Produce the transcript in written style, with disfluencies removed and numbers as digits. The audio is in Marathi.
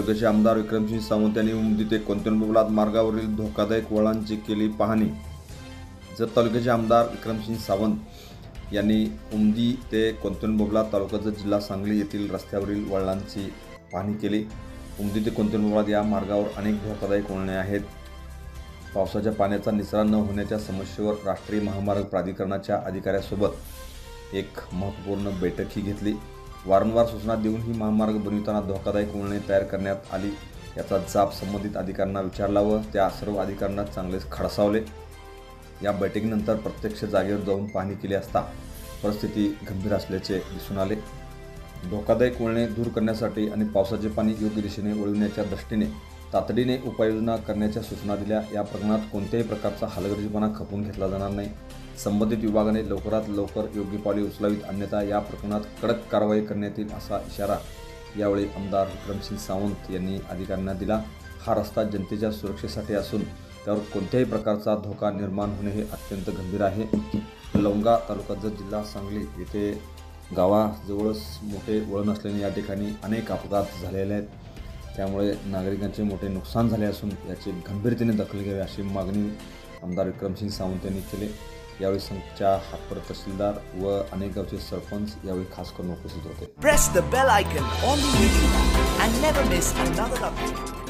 तालुक्याचे आमदार विक्रमसिंह सावंत यांनी उमदी ते कोंतणबोबलाद मार्गावरील धोकादायक वळणांची केली पाहणी। जत तालुक्याचे आमदार विक्रमसिंह सावंत यांनी उमदी ते कोंतणबोबलाद तालुका जत जिल्हा सांगली येथील रस्त्यावरील वळणांची पाहणी केली। उमदी ते कोंतणबोबलाद या मार्गावर अनेक धोकादायक वळणे आहेत। पावसाच्या पाण्याचा निचरा न होण्याच्या समस्येवर राष्ट्रीय महामार्ग प्राधिकरणाच्या अधिकाऱ्यांसोबत एक महत्त्वपूर्ण बैठकही घेतली। वारंवार सूचना देऊन ही महामार्ग बनविताना धोकादायक वळणे तयार करण्यात आली याचा जाब संबंधित अधिकाऱ्यांना विचारला व त्या सर्व अधिकाऱ्यांना चांगलेच खडसावले। या बैठकीनंतर प्रत्यक्ष जागेवर जाऊन पाहणी केली असता परिस्थिती गंभीर असल्याचे दिसून आले। धोकादायक वळणे दूर करण्यासाठी आणि पावसाचे पाणी योग्य दिशेने वळविण्याच्या दृष्टीने तातडीने उपाययोजना करण्याच्या सूचना दिल्या। या प्रकरणात कोणत्याही प्रकारचा हलगर्जीपणा खपवून घेतला जाणार नाही। संबंधित विभागाने लवकरात लवकर योग्य पावले उचलावीत, अन्यथा या प्रकरणात कडक कारवाई करण्यात येईल असा इशारा यावेळी आमदार विक्रमसिंह सावंत यांनी अधिकाऱ्यांना दिला। हा रस्ता जनतेच्या सुरक्षेसाठी असून त्यावर कोणत्याही प्रकारचा धोका निर्माण होणे हे अत्यंत गंभीर आहे। लवंगा तालुका जत जिल्हा सांगली येथे गावाजवळच मोठे वळण असल्याने या ठिकाणी अनेक अपघात झालेले आहेत। त्यामुळे नागरिकांचे मोठे नुकसान झाले असून याची गंभीरतेने दखल घ्यावी अशी मागणी आमदार विक्रमसिंह सावंत यांनी केली। यावेळी संघच्या हातपर तहसीलदार व अनेक गावचे सरपंच यावेळी खास करून उपस्थित होते। Press the bell icon on the video and never miss another update.